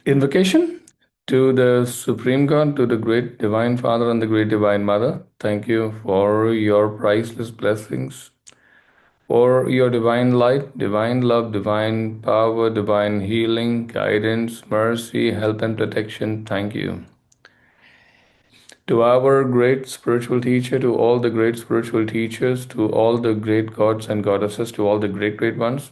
Invocation to the Supreme God, to the Great Divine Father and the Great Divine Mother. Thank you for your priceless blessings, for your divine light, divine love, divine power, divine healing, guidance, mercy, help, and protection. Thank you. To our great spiritual teacher, to all the great spiritual teachers, to all the great gods and goddesses, to all the great ones,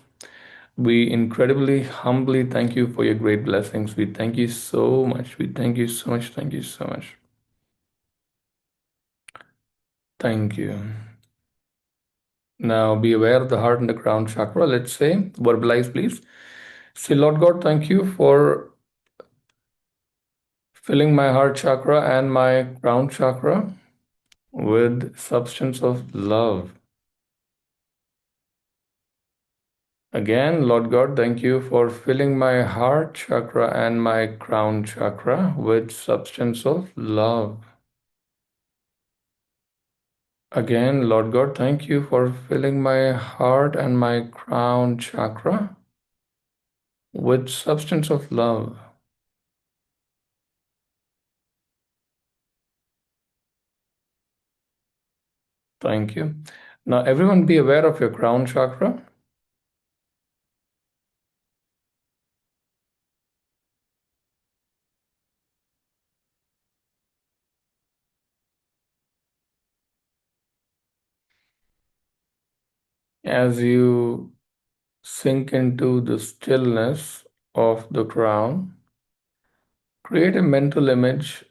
we incredibly humbly thank you for your great blessings. We thank you so much. We thank you so much. Thank you so much. Thank you. Now be aware of the heart and the crown chakra. Let's say, verbalize, please. Say, Lord God, thank you for filling my heart chakra and my crown chakra with substance of love. Again, Lord God, thank you for filling my heart chakra and my crown chakra with substance of love. Again, Lord God, thank you for filling my heart and my crown chakra with substance of love. Thank you. Now, everyone be aware of your crown chakra. As you sink into the stillness of the crown, create a mental image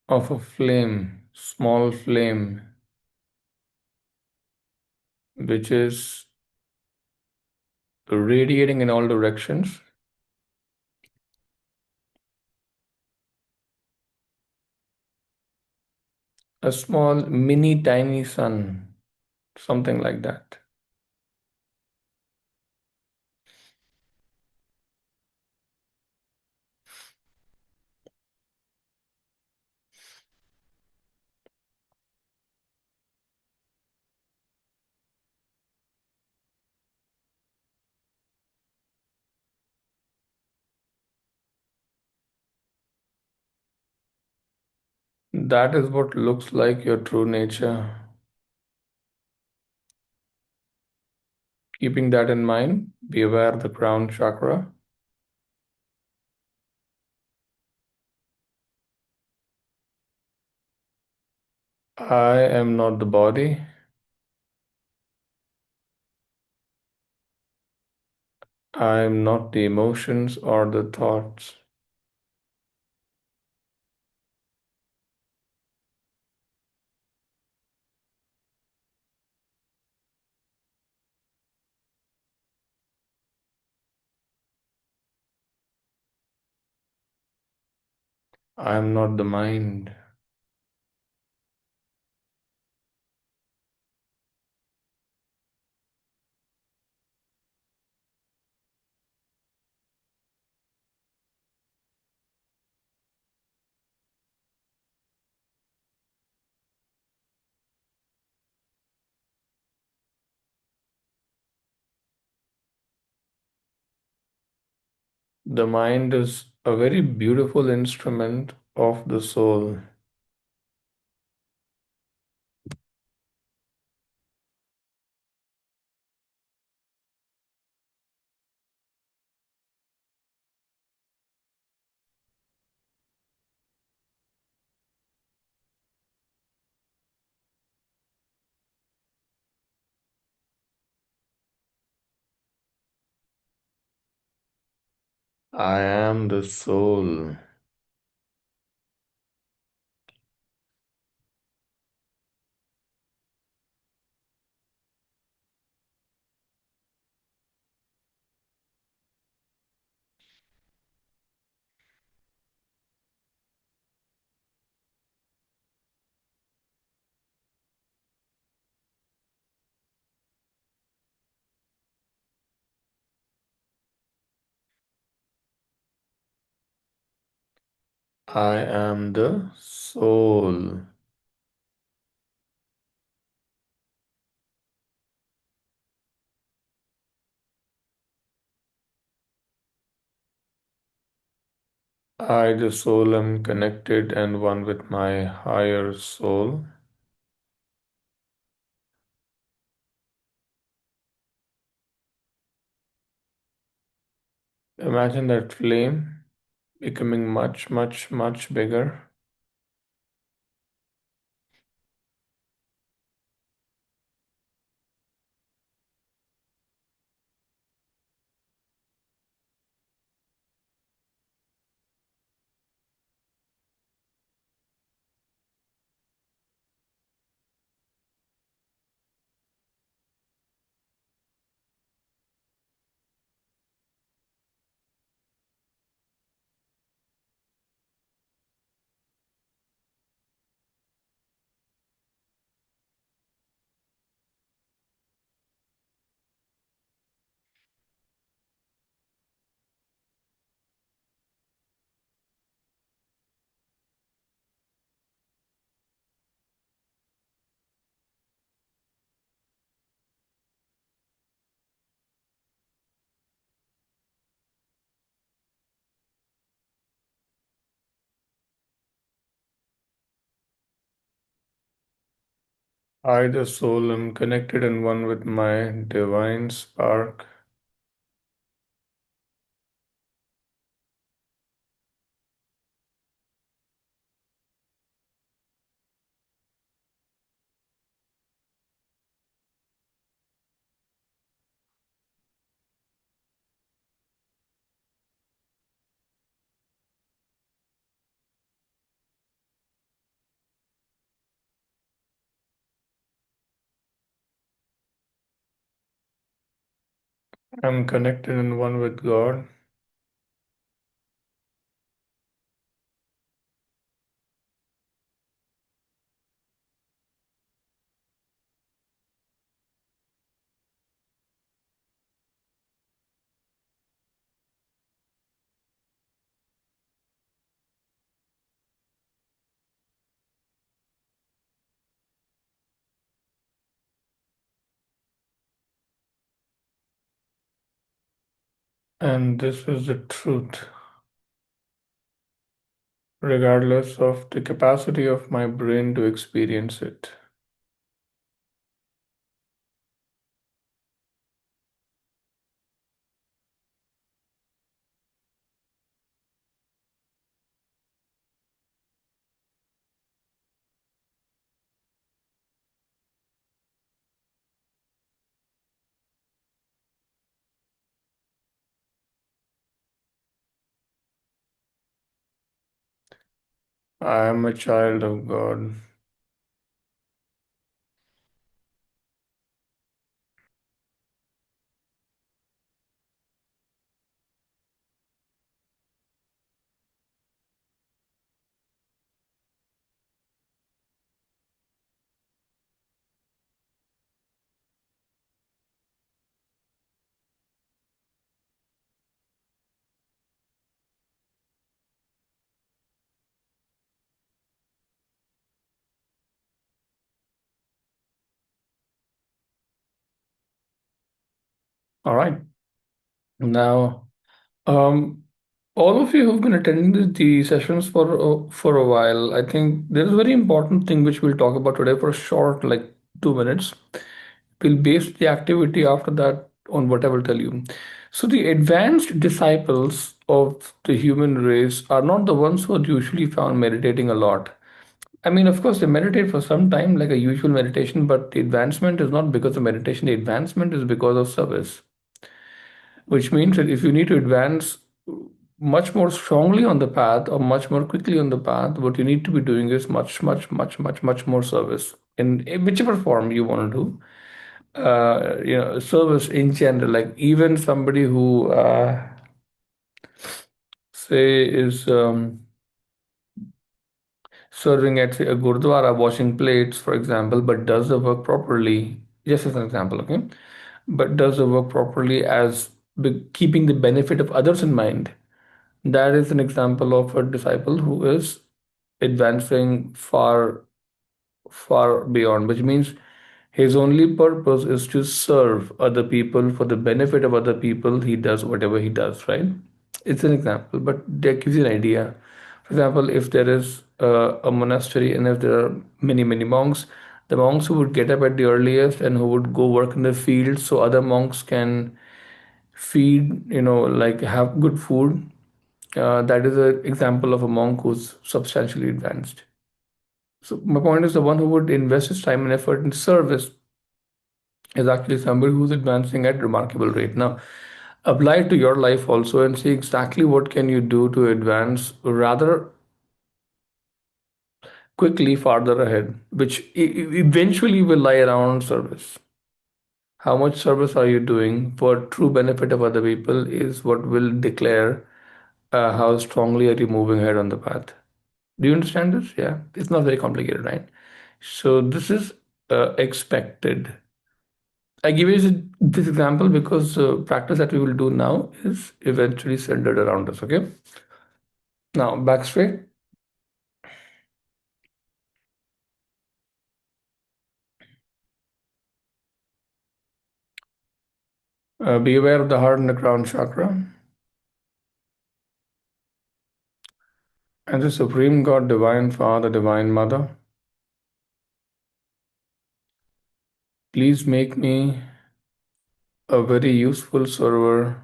of a flame, small flame, which is radiating in all directions. A small, mini, tiny sun, something like that. That is what looks like your true nature. Keeping that in mind, be aware of the crown chakra. I am not the body. I am not the emotions or the thoughts. I am not the mind. The mind is a very beautiful instrument of the soul. I am the soul. I am the soul. I, the soul, am connected and one with my higher soul. Imagine that flame becoming much, much, much bigger. I, the soul, am connected and one with my divine spark. I'm connected and one with God. And this is the truth, regardless of the capacity of my brain to experience it. I am a child of God. All right. Now, um, all of you who've been attending the sessions for a while, I think there is a very important thing which we'll talk about today for a short, like 2 minutes. We'll base the activity after that on what I will tell you. So the advanced disciples of the human race are not the ones who are usually found meditating a lot. I mean, of course, they meditate for some time, like a usual meditation, but the advancement is not because of meditation. The advancement is because of service, which means that if you need to advance much more strongly on the path or much more quickly on the path, what you need to be doing is much, much, much, much, much more service in whichever form you want to do. Service in general, like even somebody who, say, is serving at say, a gurdwara, washing plates, for example, but does the work properly, just as an example, okay, but does the work properly as keeping the benefit of others in mind. That is an example of a disciple who is advancing far, far beyond, which means his only purpose is to serve other people for the benefit of other people. He does whatever he does, right? It's an example, but that gives you an idea. For example, if there is a monastery and if there are many, many monks, the monks who would get up at the earliest and who would go work in the fields so other monks can feed, like have good food. That is an example of a monk who's substantially advanced. So my point is the one who would invest his time and effort in service is actually somebody who's advancing at remarkable rate. Now, apply it to your life also and see exactly what can you do to advance rather quickly farther ahead, which eventually will lie around service. How much service are you doing for true benefit of other people is what will declare how strongly are you moving ahead on the path. Do you understand this? Yeah, it's not very complicated, right? So this is expected. I give you this example because practice that we will do now is eventually centered around us. Okay. Now back straight. Be aware of the heart and the crown chakra. And the Supreme God, Divine Father, Divine Mother, please make me a very useful server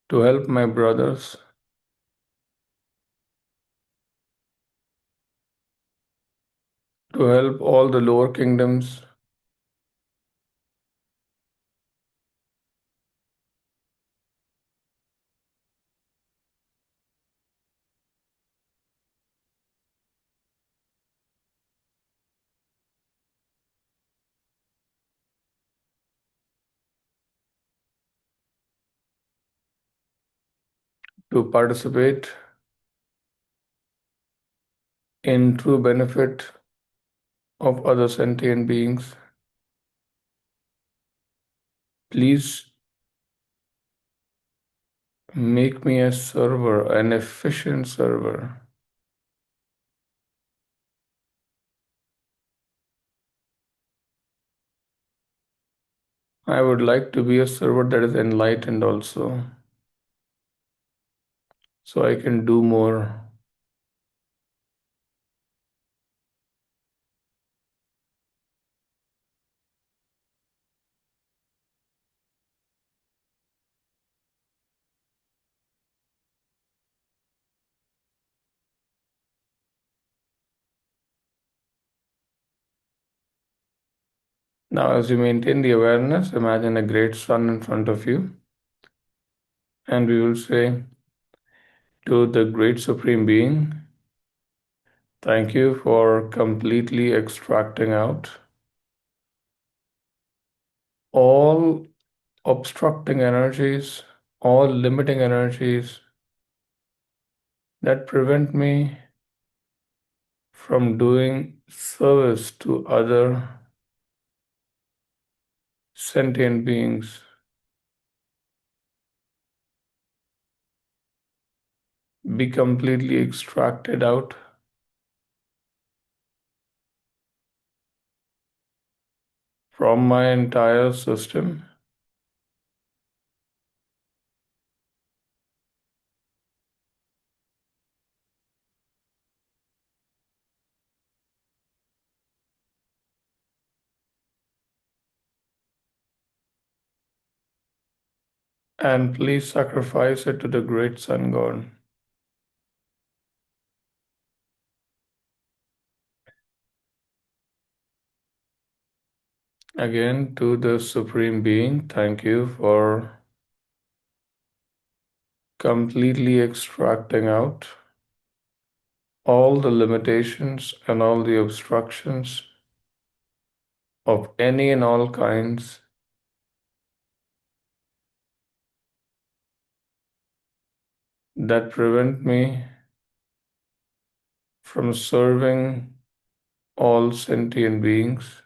to help my brothers, to help all the lower kingdoms, to participate in true benefit of other sentient beings. Please make me a server, an efficient server. I would like to be a server that is enlightened also, so I can do more. Now, as you maintain the awareness, imagine a great sun in front of you, and we will say to the great Supreme Being, thank you for completely extracting out all obstructing energies, all limiting energies that prevent me from doing service to other sentient beings. Be completely extracted out from my entire system, and please sacrifice it to the great Sun God. Again, to the Supreme Being, thank you for completely extracting out all the limitations and all the obstructions of any and all kinds that prevent me from serving all sentient beings.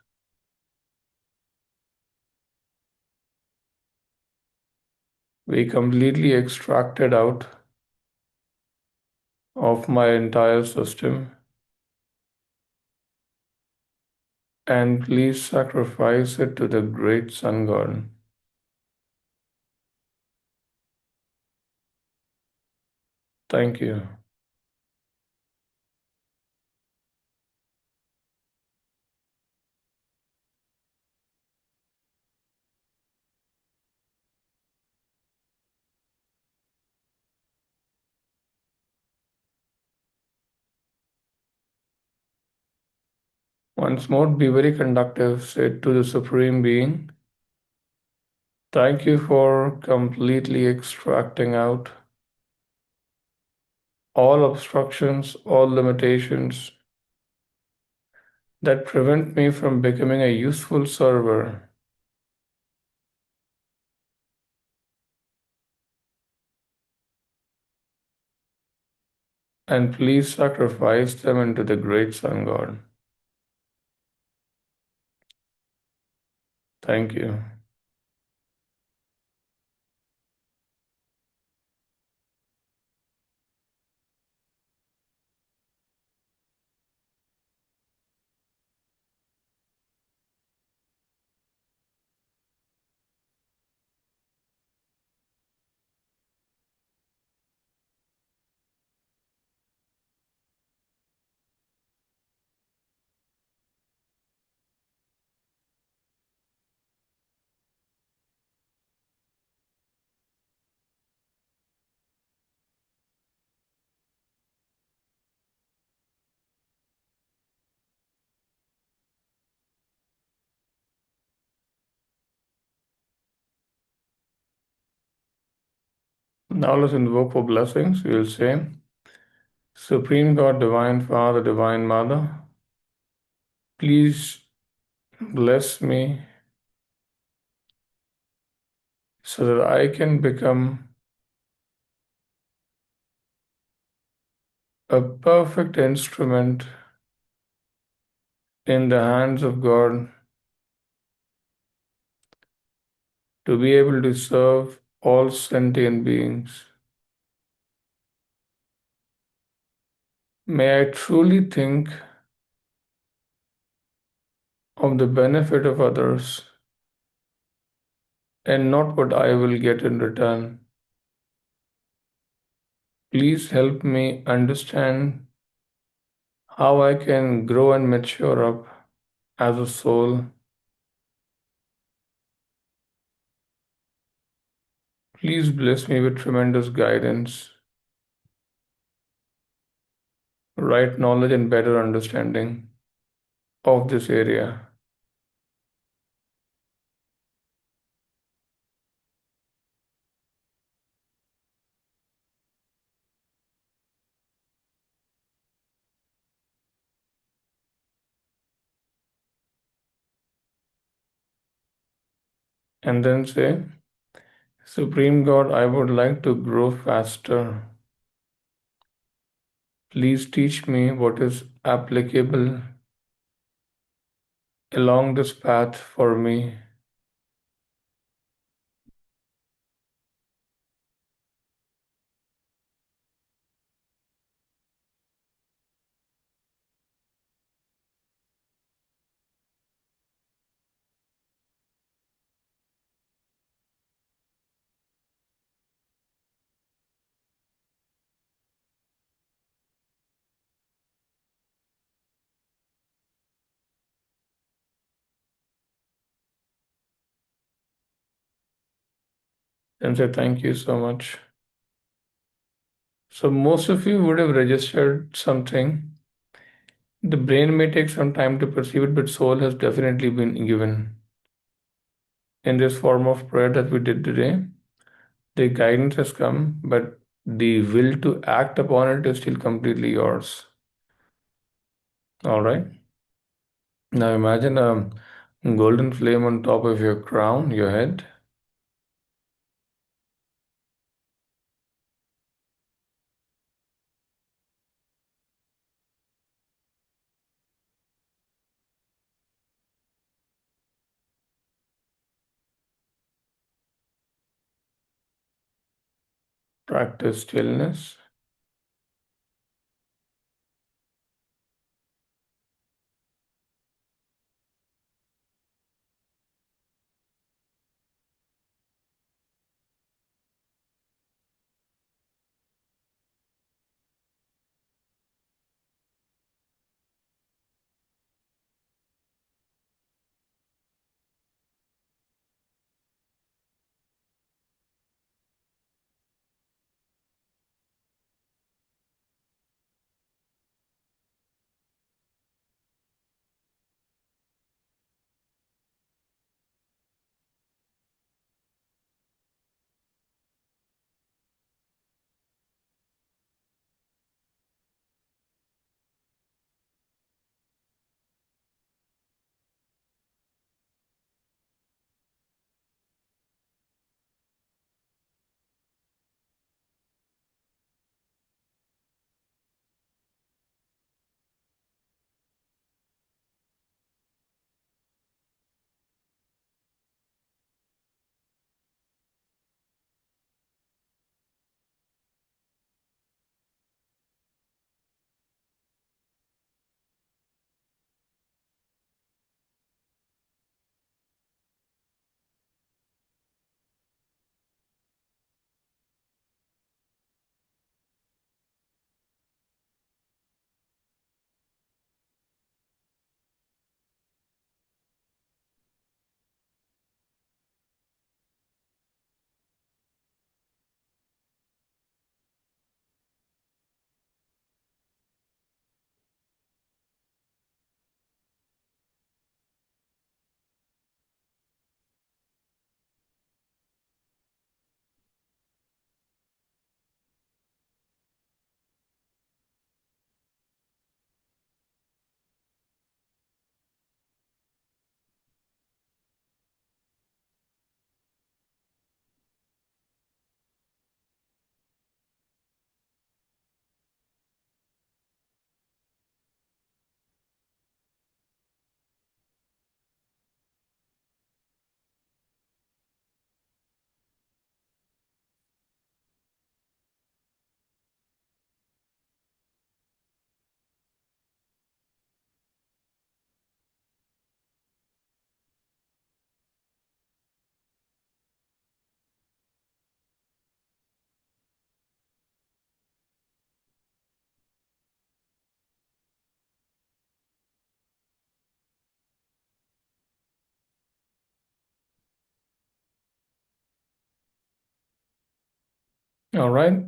Be completely extracted out of my entire system, and please sacrifice it to the great Sun God. Thank you. Once more, be very conductive. Say to the Supreme Being, thank you for completely extracting out all obstructions, all limitations that prevent me from becoming a useful server. And please sacrifice them into the great Sun God. Thank you. Now let's invoke for blessings. We will say, Supreme God, Divine Father, Divine Mother, please bless me so that I can become a perfect instrument in the hands of God to be able to serve all sentient beings. May I truly think of the benefit of others and not what I will get in return. Please help me understand how I can grow and mature up as a soul. Please bless me with tremendous guidance, right knowledge, and better understanding of this area. And then say, Supreme God, I would like to grow faster. Please teach me what is applicable along this path for me. And say, thank you so much. So most of you would have registered something. The brain may take some time to perceive it, but soul has definitely been given. In this form of prayer that we did today, the guidance has come, but the will to act upon it is still completely yours. All right. Now imagine a golden flame on top of your crown, your head. Practice stillness. All right.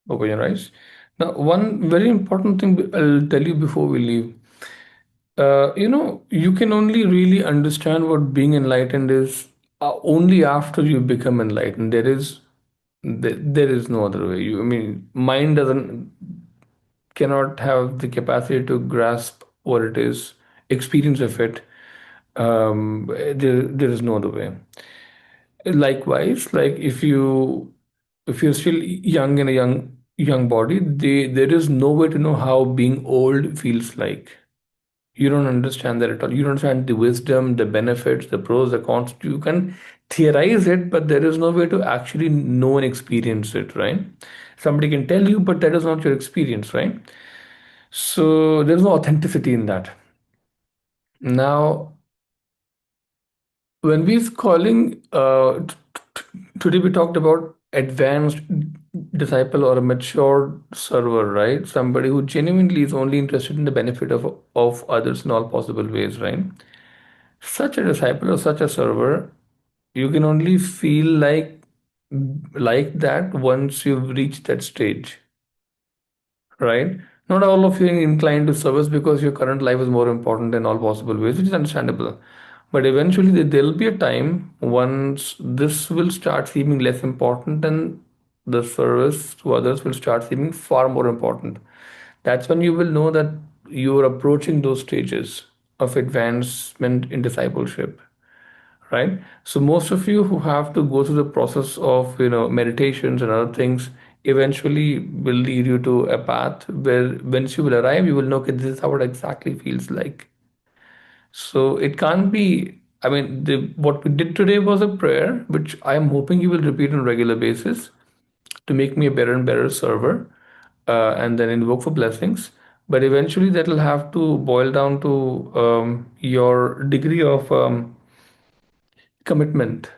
Open your eyes. Now, one very important thing I'll tell you before we leave. You can only really understand what being enlightened is only after you become enlightened. There is no other way. I mean, mind doesn't cannot have the capacity to grasp what it is, experience of it. There is no other way. Likewise, like if you're still young in a young body, there is no way to know how being old feels like. You don't understand that at all. You don't understand the wisdom, the benefits, the pros, the cons. You can theorize it, but there is no way to actually know and experience it, right? Somebody can tell you, but that is not your experience, right? So there's no authenticity in that. Now, when we're calling, today we talked about advanced disciple or a mature server, right? Somebody who genuinely is only interested in the benefit of others in all possible ways, right? Such a disciple or such a server, you can only feel like that once you've reached that stage, right? Not all of you are inclined to service because your current life is more important in all possible ways, which is understandable. But eventually, there'll be a time once this will start seeming less important and the service to others will start seeming far more important. That's when you will know that you are approaching those stages of advancement in discipleship, right? So most of you who have to go through the process of meditations and other things eventually will lead you to a path where once you will arrive, you will know, okay, this is how it exactly feels like. So it can't be. I mean, what we did today was a prayer, which I am hoping you will repeat on a regular basis to make me a better and better server, and then invoke for blessings. But eventually, that will have to boil down to your degree of commitment,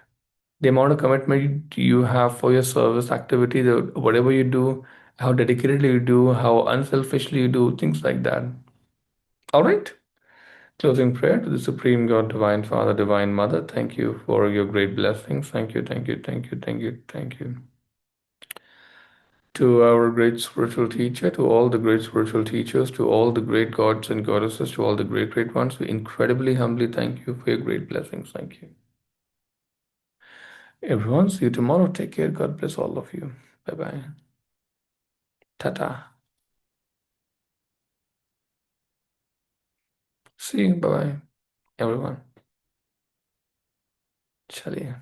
the amount of commitment you have for your service activity, whatever you do, how dedicatedly you do, how unselfishly you do, things like that. All right. Closing prayer to the Supreme God, Divine Father, Divine Mother. Thank you for your great blessings. Thank you, thank you, thank you, thank you, thank you. To our great spiritual teacher, to all the great spiritual teachers, to all the great gods and goddesses, to all the great, great ones, we incredibly humbly thank you for your great blessings. Thank you. Everyone, see you tomorrow. Take care. God bless all of you. Bye bye. Ta-ta. See you. Bye bye, everyone. चलिए